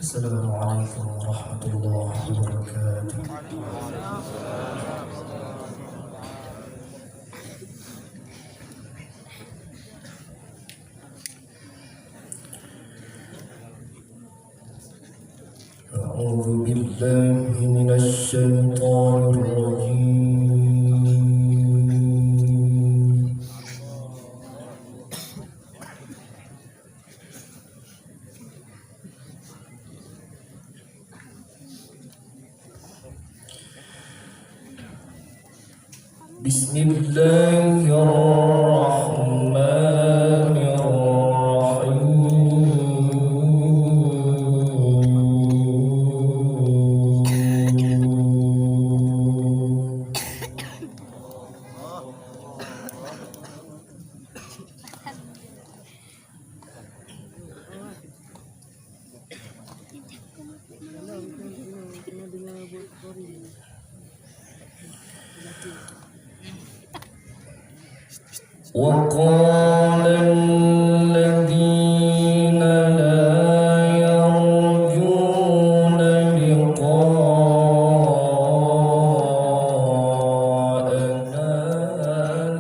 السلام عليكم ورحمة الله وبركاته. أعوذ بالله من الشيطان الرجيم. بسم الله الرحمن الرحيم. وقال الذين لا يرجون لقاءنا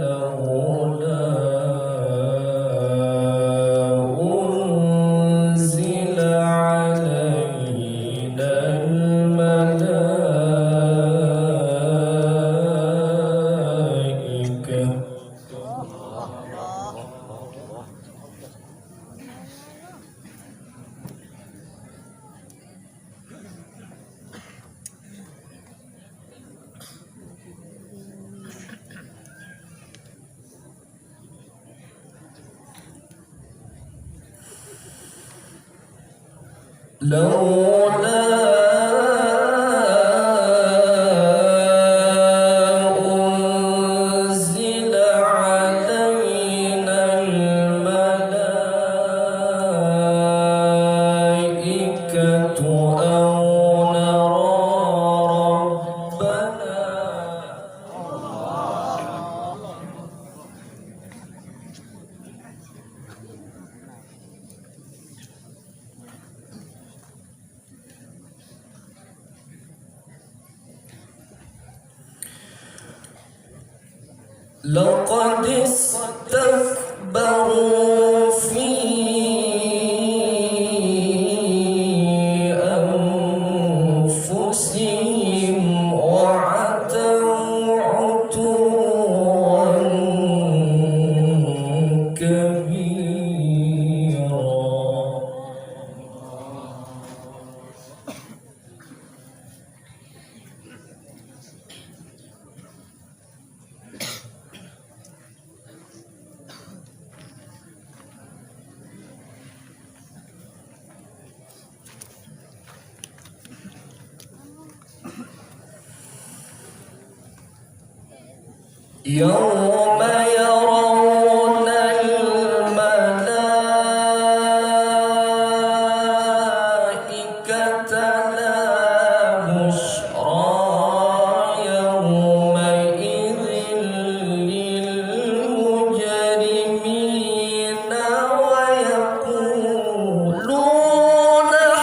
لولا أنزل علينا الملائكة. لولا أنزل علينا الملائكة أو نرى ربنا. لقد استكبروا في أنفسهم وعتوا عتوا كبيرا. يوم يرون الملائكة لا بشرى يومئذ للمجرمين ويقولون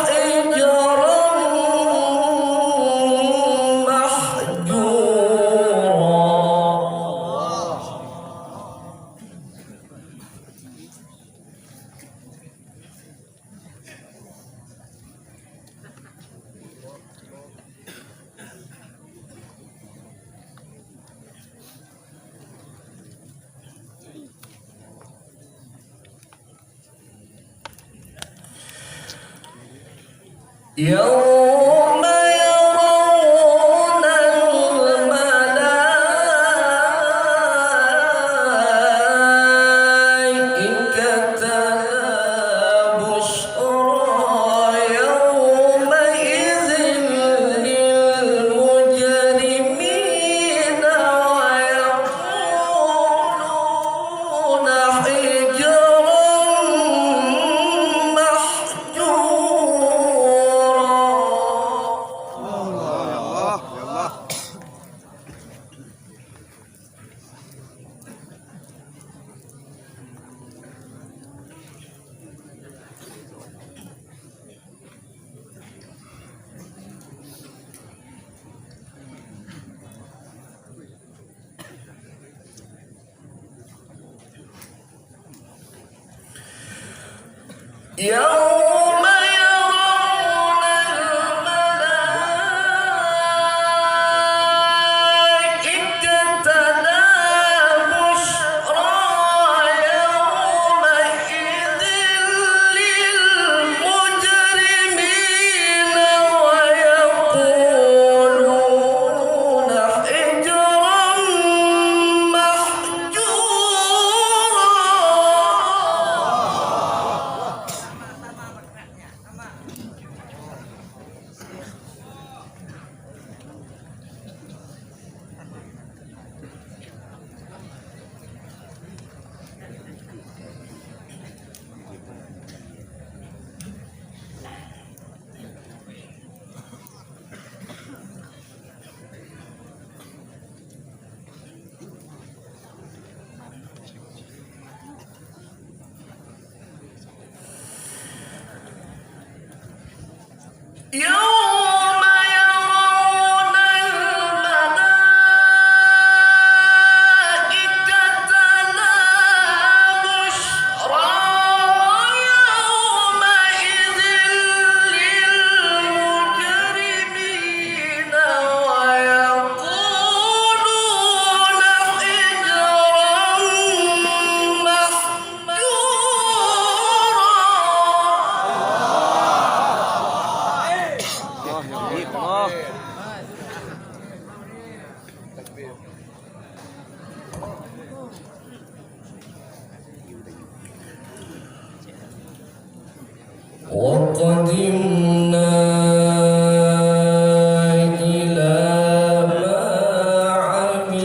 حجرا محجورا. يوم يرون الملائكة لا بشرى يومئذ للمجرمين ويقولون حجرا يوم يرون الملائكة لا بشرى يومئذ للمجرمين ويقولون حجرا يوم يرون الملائكة لا بشرى يومئذ للمجرمين ويقولون وقدمنا إلى ما عملوا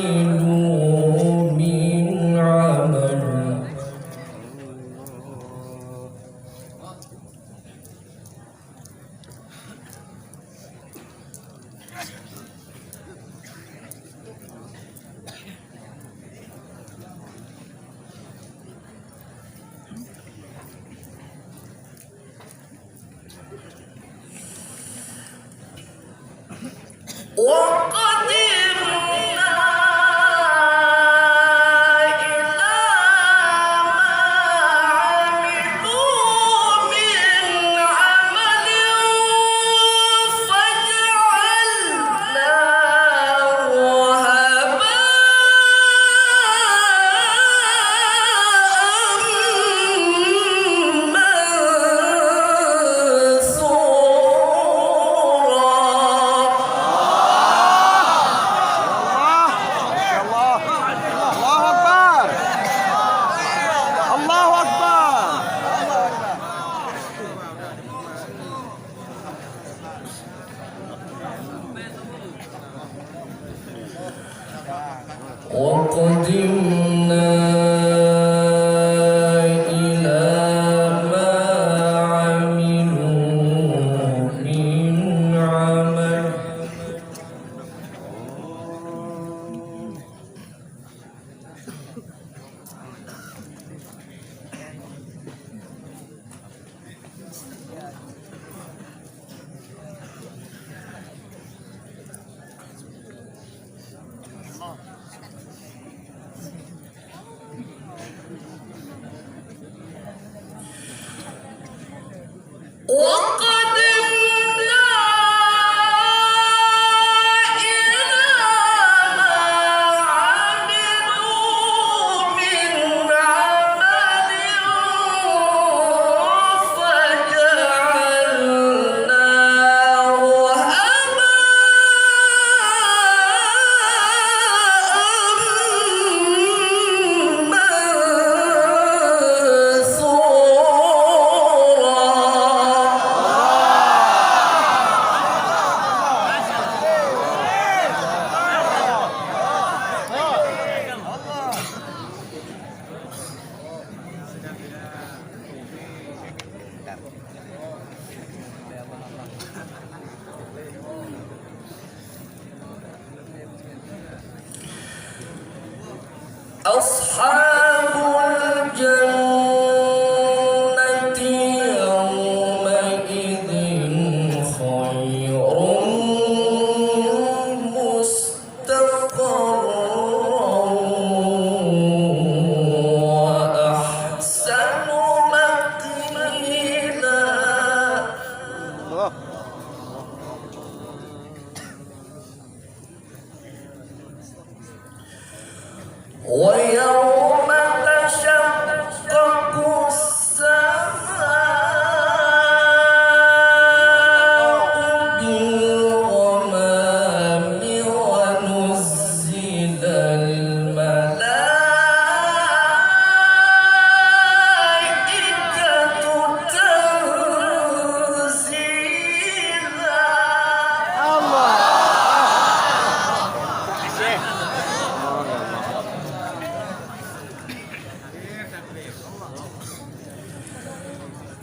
من عمل وقدمنا إلى ما عملوا من عمل فجعلناه وقدمنا إلى ما عملوا من عمل وقدمنا إلى ما عملوا من عمل فجعلناه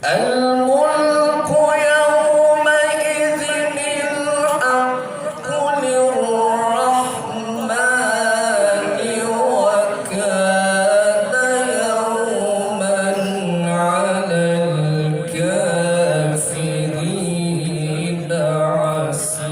الملك يومئذ الحق للرحمن وكان يوما على الكافرين عسيرا.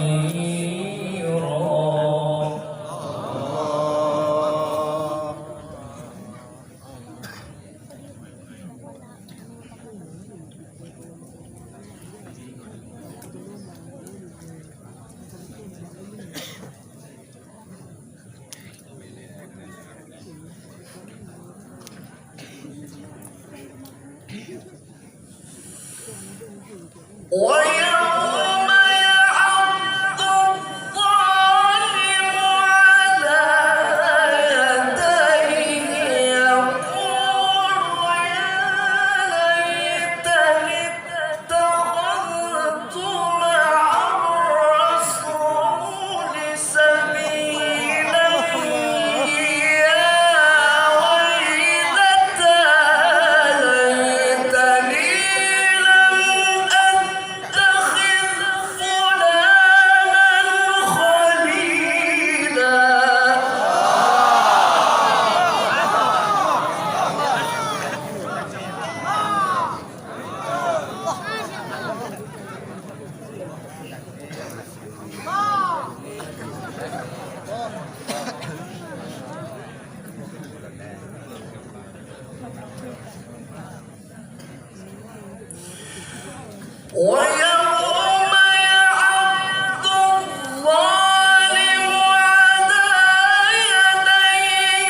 ويوم يعض الظالم على يديه يقول يا ليتني اتخذت مع الرسول سبيلا يا ويلتى ليتني لم أتخذ فلانا خليلا. ويوم يعض الظالم على يديه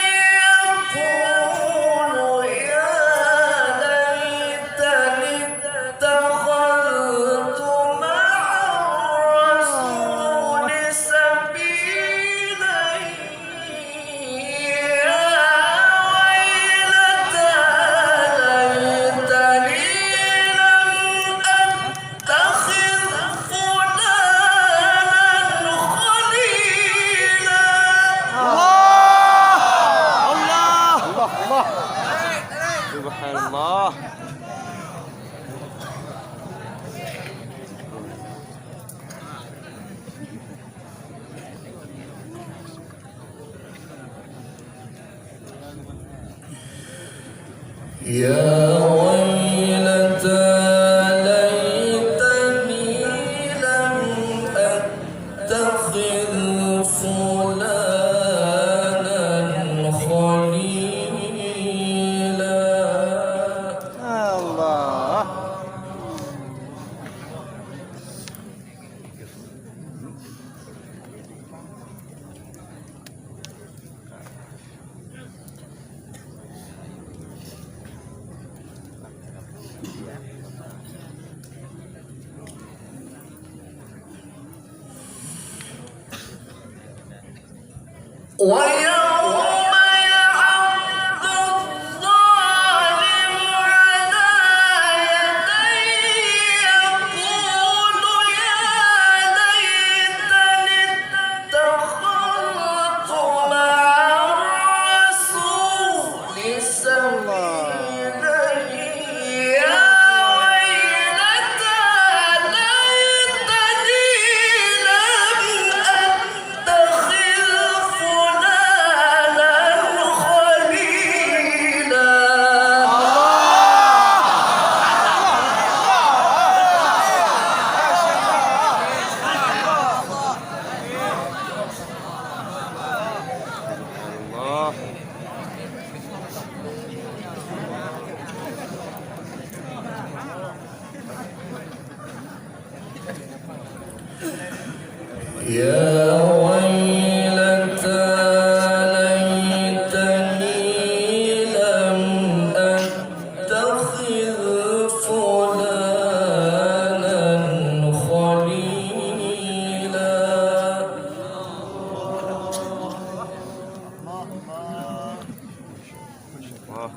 يقول يا ليتني اتخذت مع الرسول سبيلا يا ويلتى ليتني لم أتخذ فلانا خليلا. سبحان الله. يا ويلتى ليتني لم أتخذ فلانا خليلا. الله. ويوم يعض الظالم على يديه يقول يا ليتني اتخذت مع الرسول سبيلا يا ويلتى ليتني لم أتخذ فلانا خليلا. الله. يا ويلتى ليتني لم أتخذ فلانا خليلا. الله.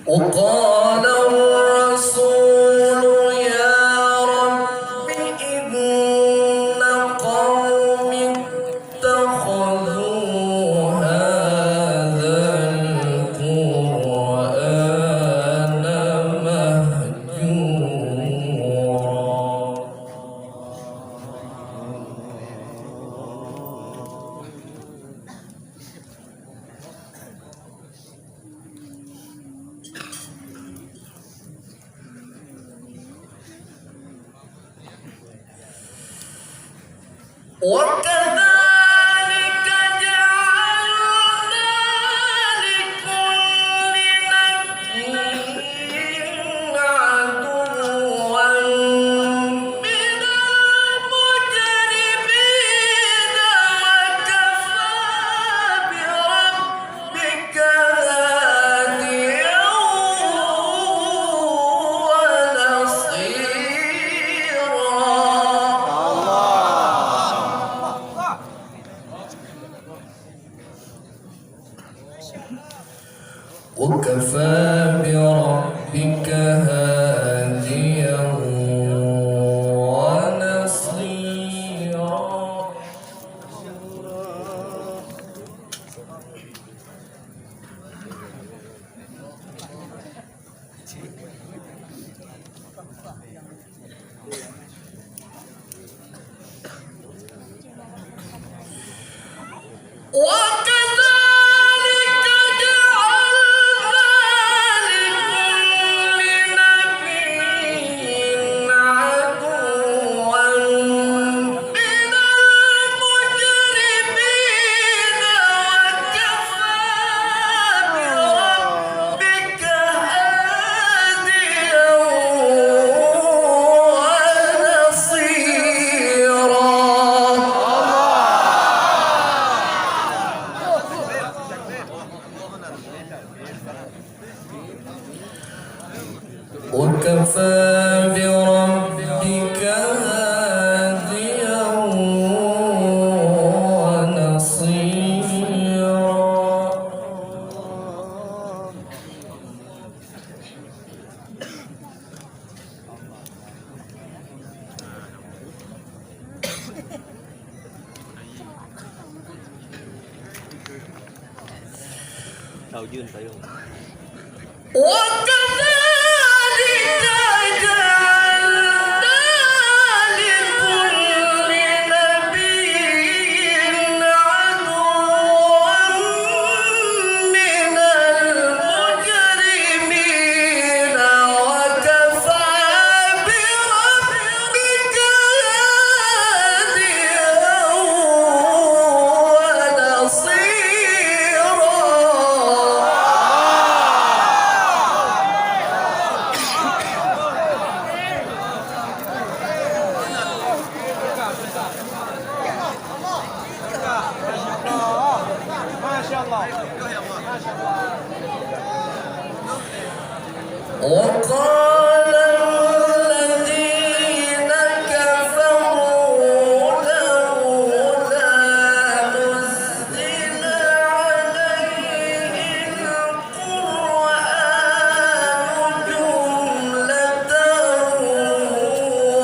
وقال الرسول يا رب إن قومي اتخذوا هذا القرآن مهجورا. وكذلك جعلنا لكل نبي عدوا من المجرمين وكفى بربك هاديا ونصيرا. وكفى بربك هاديا ونصيرا. وكذلك جعلنا لكل نبي عدوا من المجرمين وكفى بربك هاديا ونصيرا. وكفى بربك هاديا ونصيرا. Đầu dương phải không? وكذلك جعلنا لكل نبي عدوا من المجرمين وكفى بربك هاديا وقال الذين كفروا لولا نزل عليه القرآن جملة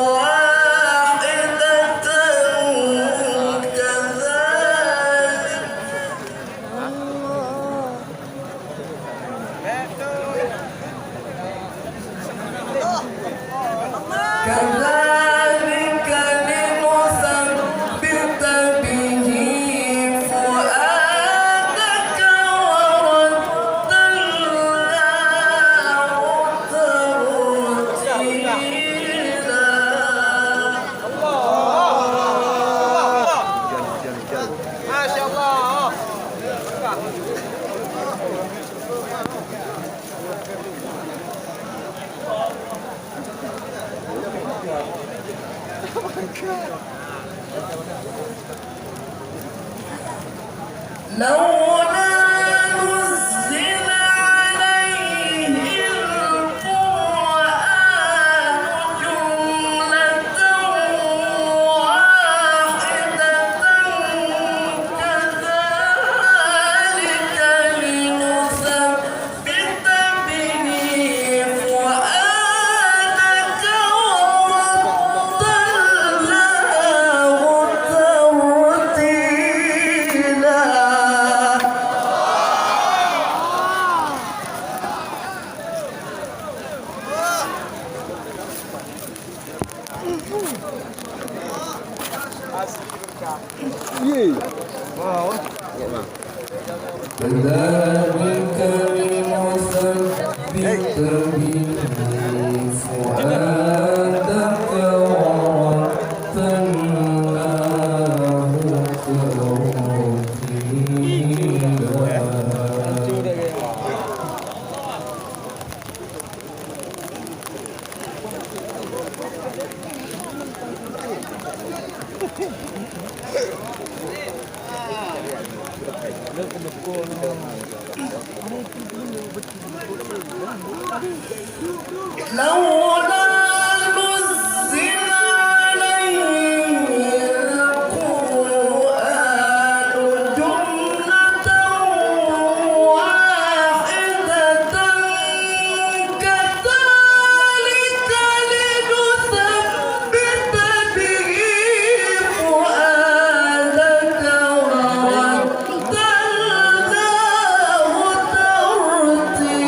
واحدة كذلك لنثبت به فؤادك ورتلناه ترتيلا. ما شاء الله. لولا نزل عليه القرآن جملة كذلك لنثبت به فؤادك ورتلناه ترتيلا. لولا نزل عليه القرآن جملة واحدة كذلك لنثبت به فؤادك ورتلناه ترتيلا.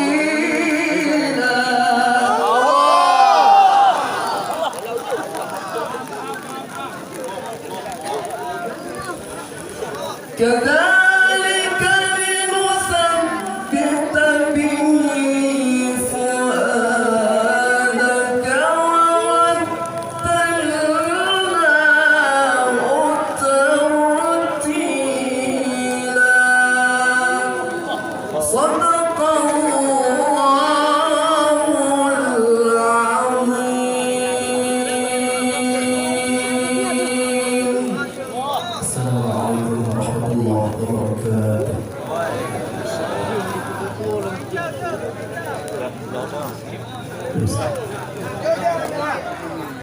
كذلك لنثبت به فؤادك ورتلناه ترتيلا. صدق الله العظيم. السلام عليكم ورحمة الله وبركاته. Lama.